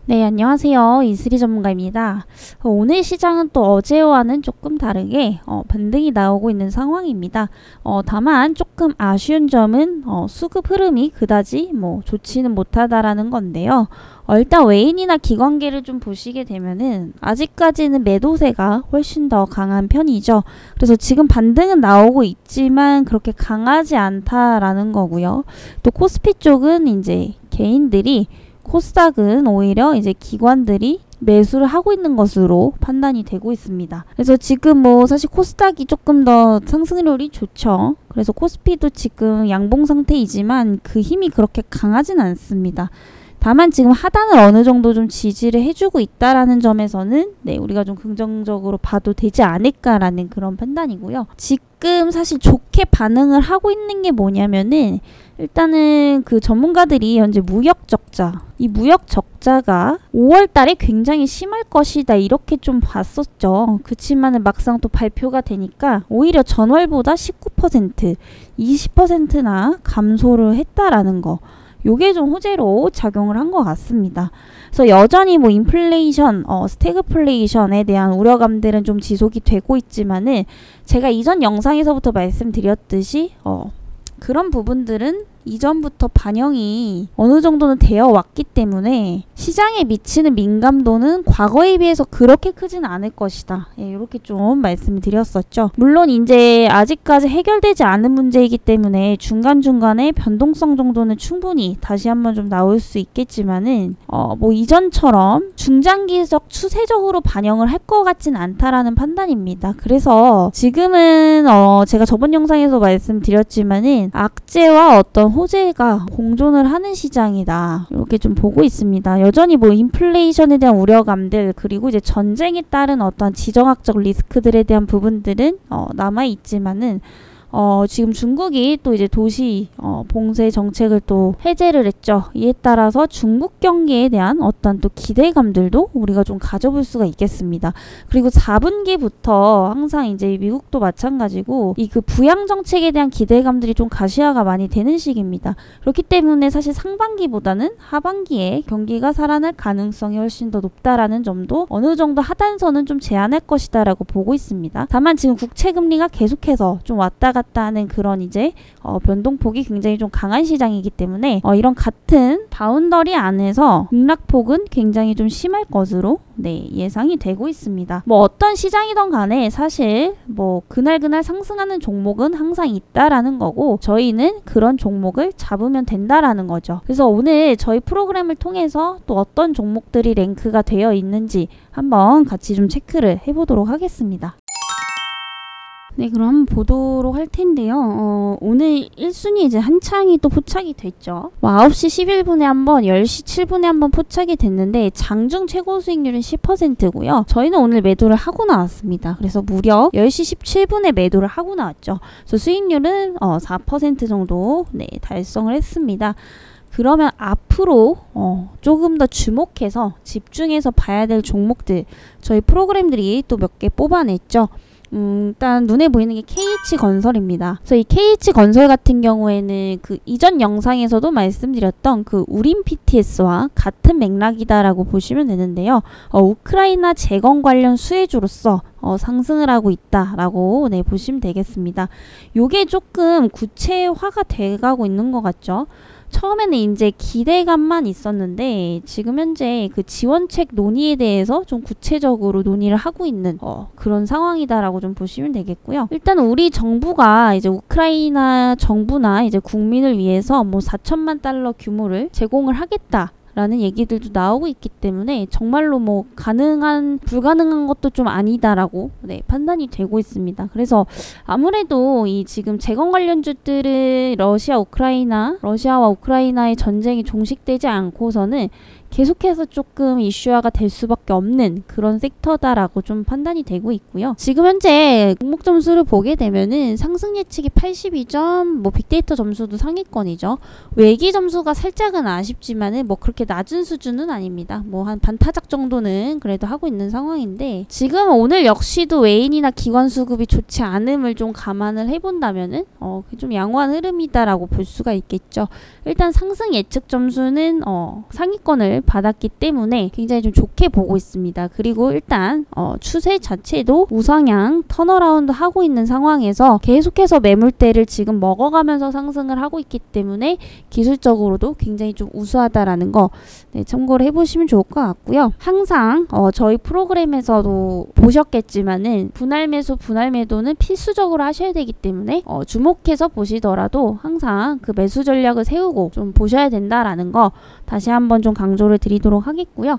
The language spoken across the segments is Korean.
네, 안녕하세요. 이슬이 전문가입니다. 오늘 시장은 또 어제와는 조금 다르게 반등이 나오고 있는 상황입니다. 다만 조금 아쉬운 점은 수급 흐름이 그다지 좋지는 못하다라는 건데요. 일단 외인이나 기관계를 좀 보시게 되면은 아직까지는 매도세가 훨씬 더 강한 편이죠. 그래서 지금 반등은 나오고 있지만 그렇게 강하지 않다라는 거고요. 또 코스피 쪽은 이제 개인들이, 코스닥은 오히려 이제 기관들이 매수를 하고 있는 것으로 판단이 되고 있습니다. 그래서 지금 사실 코스닥이 조금 더 상승률이 좋죠. 그래서 코스피도 지금 양봉 상태이지만 그 힘이 그렇게 강하진 않습니다. 다만 지금 하단을 어느 정도 좀 지지를 해주고 있다라는 점에서는 우리가 좀 긍정적으로 봐도 되지 않을까라는 그런 판단이고요. 지금 사실 좋게 반응을 하고 있는 게 뭐냐면은 일단은 그 전문가들이 현재 무역 적자, 이 무역 적자가 5월 달에 굉장히 심할 것이다 이렇게 좀 봤었죠. 그치만은 막상 또 발표가 되니까 오히려 전월보다 19%, 20%나 감소를 했다라는 거. 요게 좀 호재로 작용을 한 것 같습니다. 그래서 여전히 인플레이션, 스태그플레이션에 대한 우려감들은 좀 지속이 되고 있지만은 제가 이전 영상에서부터 말씀드렸듯이 그런 부분들은 이전부터 반영이 어느 정도는 되어 왔기 때문에 시장에 미치는 민감도는 과거에 비해서 그렇게 크진 않을 것이다. 이렇게 좀 말씀을 드렸었죠. 물론 이제 아직까지 해결되지 않은 문제이기 때문에 중간중간에 변동성 정도는 충분히 다시 한번 좀 나올 수 있겠지만은 이전처럼 중장기적 추세적으로 반영을 할 것 같진 않다라는 판단입니다. 그래서 지금은 제가 저번 영상에서 말씀드렸지만은 악재와 어떤 호재가 공존을 하는 시장이다. 이렇게 좀 보고 있습니다. 여전히 인플레이션에 대한 우려감들, 그리고 이제 전쟁에 따른 어떤 지정학적 리스크들에 대한 부분들은 남아 있지만은 지금 중국이 또 이제 도시 봉쇄 정책을 또 해제를 했죠. 이에 따라서 중국 경기에 대한 어떤 또 기대감들도 우리가 좀 가져볼 수가 있겠습니다. 그리고 4분기부터 항상 이제 미국도 마찬가지고 이 그 부양 정책에 대한 기대감들이 좀 가시화가 많이 되는 시기입니다. 그렇기 때문에 사실 상반기보다는 하반기에 경기가 살아날 가능성이 훨씬 더 높다라는 점도 어느 정도 하단선은 좀 제한할 것이다라고 보고 있습니다. 다만 지금 국채 금리가 계속해서 좀 왔다 갔다 하는 그런 이제 변동폭이 굉장히 좀 강한 시장이기 때문에 이런 같은 바운더리 안에서 급락폭은 굉장히 좀 심할 것으로 예상이 되고 있습니다. 어떤 시장이든 간에 사실 그날 상승하는 종목은 항상 있다라는 거고 저희는 그런 종목을 잡으면 된다라는 거죠. 그래서 오늘 저희 프로그램을 통해서 또 어떤 종목들이 랭크가 되어 있는지 한번 같이 좀 체크를 해보도록 하겠습니다. 네, 그럼 한번 보도록 할 텐데요. 오늘 1순위 이제 한창이 또 포착이 됐죠. 9시 11분에 한번, 10시 7분에 한번 포착이 됐는데 장중 최고 수익률은 10%고요. 저희는 오늘 매도를 하고 나왔습니다. 그래서 무려 10시 17분에 매도를 하고 나왔죠. 그래서 수익률은 4% 정도 달성을 했습니다. 그러면 앞으로 조금 더 주목해서 집중해서 봐야 될 종목들, 저희 프로그램들이 또 몇 개 뽑아냈죠. 일단 눈에 보이는 게 KH건설입니다. 그래서 이 KH건설 같은 경우에는 그 이전 영상에서도 말씀드렸던 그 우림 PTS와 같은 맥락이다라고 보시면 되는데요. 우크라이나 재건 관련 수혜주로서 상승을 하고 있다라고 보시면 되겠습니다. 요게 조금 구체화가 돼가고 있는 것 같죠. 처음에는 이제 기대감만 있었는데 지금 현재 그 지원책 논의에 대해서 좀 구체적으로 논의를 하고 있는 그런 상황이다라고 좀 보시면 되겠고요. 일단 우리 정부가 이제 우크라이나 정부나 이제 국민을 위해서 4천만 달러 규모를 제공을 하겠다 라는 얘기들도 나오고 있기 때문에 정말로 가능한 불가능한 것도 좀 아니다라고 판단이 되고 있습니다. 그래서 아무래도 이 지금 재건 관련주들은 러시아와 우크라이나의 전쟁이 종식되지 않고서는 계속해서 조금 이슈화가 될 수밖에 없는 그런 섹터다라고 좀 판단이 되고 있고요. 지금 현재 종목 점수를 보게 되면은 상승 예측이 82점, 뭐 빅데이터 점수도 상위권이죠. 외기 점수가 살짝은 아쉽지만은 뭐 그렇게 낮은 수준은 아닙니다. 뭐 한 반타작 정도는 그래도 하고 있는 상황인데, 지금 오늘 역시도 외인이나 기관 수급이 좋지 않음을 좀 감안을 해본다면은 좀 양호한 흐름이다라고 볼 수가 있겠죠. 일단 상승 예측 점수는 상위권을 받았기 때문에 굉장히 좀 좋게 보고 있습니다. 그리고 일단 추세 자체도 우상향 턴어라운드 하고 있는 상황에서 계속해서 매물대를 지금 먹어가면서 상승을 하고 있기 때문에 기술적으로도 굉장히 좀 우수하다라는 거 참고를 해보시면 좋을 것 같고요. 항상 저희 프로그램에서도 보셨겠지만은 분할 매수, 분할 매도는 필수적으로 하셔야 되기 때문에 주목해서 보시더라도 항상 그 매수 전략을 세우고 좀 보셔야 된다라는 거 다시 한번 좀 강조를 드리도록 하겠고요.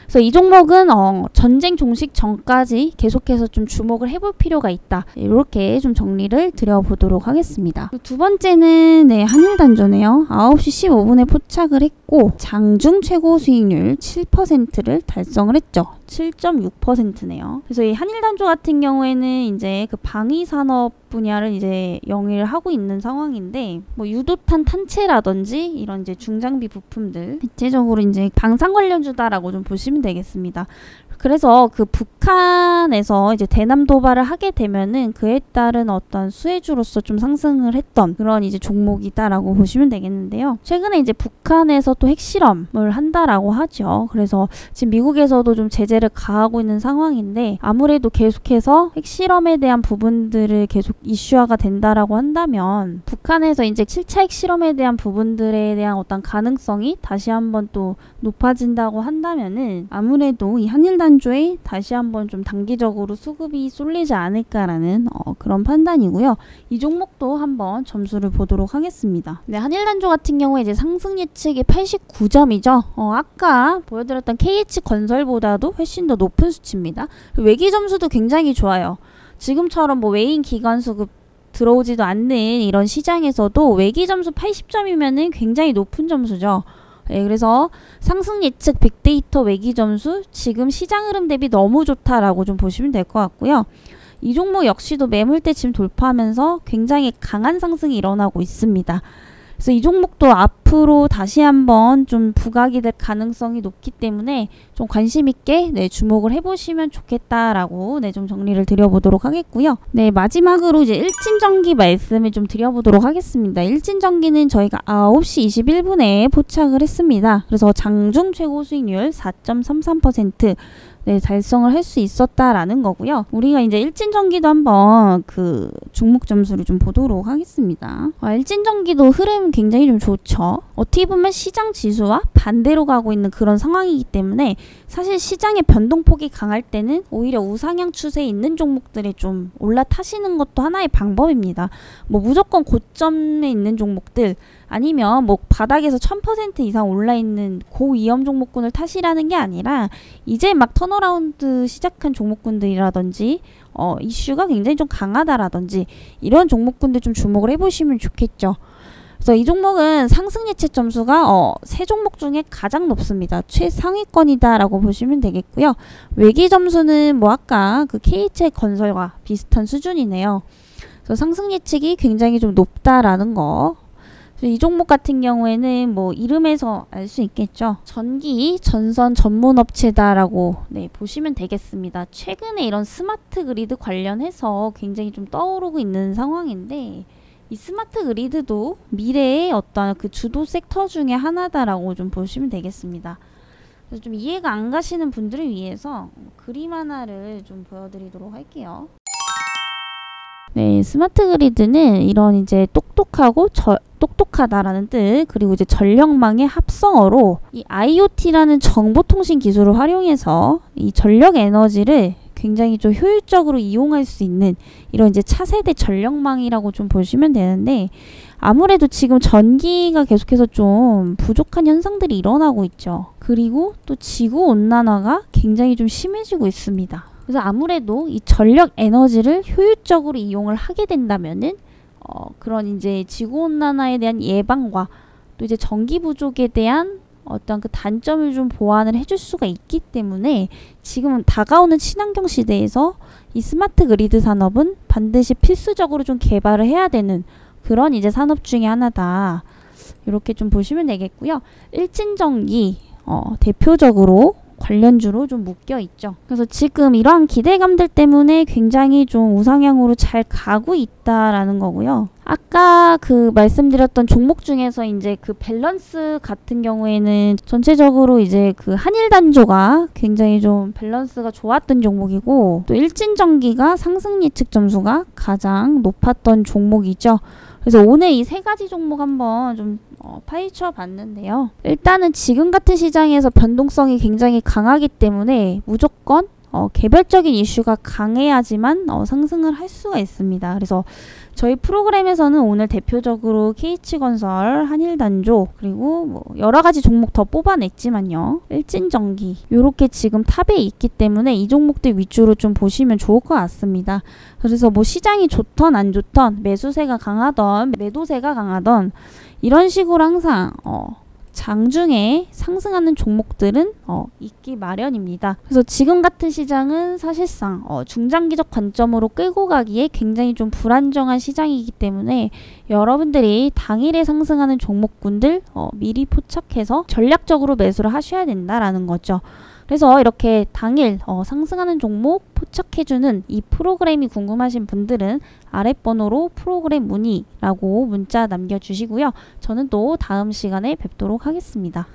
그래서 이 종목은 전쟁 종식 전까지 계속해서 좀 주목을 해볼 필요가 있다. 이렇게 좀 정리를 드려보도록 하겠습니다. 두 번째는 한일단조네요. 9시 15분에 포착을 했고 장중 최고 수익률 7%를 달성을 했죠. 7.6%네요. 그래서 이 한일단조 같은 경우에는 이제 그 방위 산업 분야를 이제 영위를 하고 있는 상황인데, 뭐 유도탄 탄체라든지 이런 이제 중장비 부품들 대체적으로 이제 방산 관련주다라고 좀 보시면 되겠습니다. 그래서 그 북한에서 이제 대남 도발을 하게 되면은 그에 따른 어떤 수혜주로서 좀 상승을 했던 그런 이제 종목이다라고 보시면 되겠는데요. 최근에 이제 북한에서 또 핵실험을 한다라고 하죠. 그래서 지금 미국에서도 좀 제재를 가하고 있는 상황인데, 아무래도 계속해서 핵실험에 대한 부분들을 계속 이슈화가 된다라고 한다면 북한에서 이제 7차 핵실험에 대한 부분들에 대한 어떤 가능성이 다시 한번 또 높아진다고 한다면은 아무래도 이 한일단조에 다시 한번 좀 단기적으로 수급이 쏠리지 않을까라는 그런 판단이고요. 이 종목도 한번 점수를 보도록 하겠습니다. 네, 한일단조 같은 경우에 이제 상승 예측이 89점이죠. 아까 보여드렸던 KH건설보다도 훨씬 더 높은 수치입니다. 외기 점수도 굉장히 좋아요. 지금처럼 뭐 외인 기관 수급 들어오지도 않는 이런 시장에서도 외기 점수 80점이면은 굉장히 높은 점수죠. 네, 그래서 상승 예측 빅데이터 외기 점수 지금 시장 흐름 대비 너무 좋다라고 좀 보시면 될 것 같고요. 이 종목 역시도 매물대 지금 돌파하면서 굉장히 강한 상승이 일어나고 있습니다. 그래서 이 종목도 앞으로 다시 한번 좀 부각이 될 가능성이 높기 때문에 좀 관심 있게 주목을 해보시면 좋겠다라고 좀 정리를 드려보도록 하겠고요. 네, 마지막으로 이제 일진전기 말씀을 좀 드려보도록 하겠습니다. 일진전기는 저희가 9시 21분에 포착을 했습니다. 그래서 장중 최고 수익률 4.33% 달성을 할 수 있었다라는 거고요. 우리가 이제 일진전기도 한번 그 종목 점수를 좀 보도록 하겠습니다. 일진전기도 흐름 굉장히 좀 좋죠. 어떻게 보면 시장 지수와 반대로 가고 있는 그런 상황이기 때문에 사실 시장의 변동폭이 강할 때는 오히려 우상향 추세에 있는 종목들이 좀 올라타시는 것도 하나의 방법입니다. 뭐 무조건 고점에 있는 종목들 아니면 뭐 바닥에서 1000% 이상 올라있는 고위험 종목군을 타시라는 게 아니라 이제 막 턴어라운드 시작한 종목군들이라든지 이슈가 굉장히 좀 강하다라든지 이런 종목군들 좀 주목을 해보시면 좋겠죠. 그래서 이 종목은 상승 예측 점수가 세 종목 중에 가장 높습니다. 최상위권이다라고 보시면 되겠고요. 외기 점수는 뭐 아까 그 KH건설과 비슷한 수준이네요. 그래서 상승 예측이 굉장히 좀 높다라는 거. 이 종목 같은 경우에는 뭐 이름에서 알 수 있겠죠. 전기 전선 전문 업체다라고 보시면 되겠습니다. 최근에 이런 스마트 그리드 관련해서 굉장히 좀 떠오르고 있는 상황인데, 이 스마트 그리드도 미래의 어떤 그 주도 섹터 중에 하나다라고 좀 보시면 되겠습니다. 그래서 좀 이해가 안 가시는 분들을 위해서 그림 하나를 좀 보여드리도록 할게요. 네, 스마트 그리드는 이런 이제 똑똑하다라는 뜻, 그리고 이제 전력망의 합성어로 이 IoT라는 정보통신 기술을 활용해서 이 전력 에너지를 굉장히 좀 효율적으로 이용할 수 있는 이런 이제 차세대 전력망이라고 좀 보시면 되는데, 아무래도 지금 전기가 계속해서 좀 부족한 현상들이 일어나고 있죠. 그리고 또 지구 온난화가 굉장히 좀 심해지고 있습니다. 그래서 아무래도 이 전력 에너지를 효율적으로 이용을 하게 된다면은 그런 이제 지구 온난화에 대한 예방과 또 이제 전기 부족에 대한 어떤 그 단점을 좀 보완을 해줄 수가 있기 때문에 지금 다가오는 친환경 시대에서 이 스마트 그리드 산업은 반드시 필수적으로 좀 개발을 해야 되는 그런 이제 산업 중에 하나다. 이렇게 좀 보시면 되겠고요. 일진전기 대표적으로 관련주로 좀 묶여 있죠. 그래서 지금 이러한 기대감들 때문에 굉장히 좀 우상향으로 잘 가고 있다라는 거고요. 아까 그 말씀드렸던 종목 중에서 이제 그 밸런스 같은 경우에는 전체적으로 이제 그 한일단조가 굉장히 좀 밸런스가 좋았던 종목이고, 또 일진전기가 상승 예측 점수가 가장 높았던 종목이죠. 그래서 오늘 이 세 가지 종목 한번 좀 파헤쳐 봤는데요. 일단은 지금 같은 시장에서 변동성이 굉장히 강하기 때문에 무조건 개별적인 이슈가 강해야지만 상승을 할 수가 있습니다. 그래서 저희 프로그램에서는 오늘 대표적으로 KH건설, 한일단조, 그리고 뭐 여러 가지 종목 더 뽑아냈지만요. 일진전기 요렇게 지금 탑에 있기 때문에 이 종목들 위주로 좀 보시면 좋을 것 같습니다. 그래서 뭐 시장이 좋던 안 좋던 매수세가 강하던 매도세가 강하던 이런 식으로 항상 장중에 상승하는 종목들은 있기 마련입니다. 그래서 지금 같은 시장은 사실상 중장기적 관점으로 끌고 가기에 굉장히 좀 불안정한 시장이기 때문에 여러분들이 당일에 상승하는 종목군들 미리 포착해서 전략적으로 매수를 하셔야 된다라는 거죠. 그래서 이렇게 당일 상승하는 종목 포착해주는 이 프로그램이 궁금하신 분들은 아랫번호로 프로그램 문의라고 문자 남겨주시고요. 저는 또 다음 시간에 뵙도록 하겠습니다.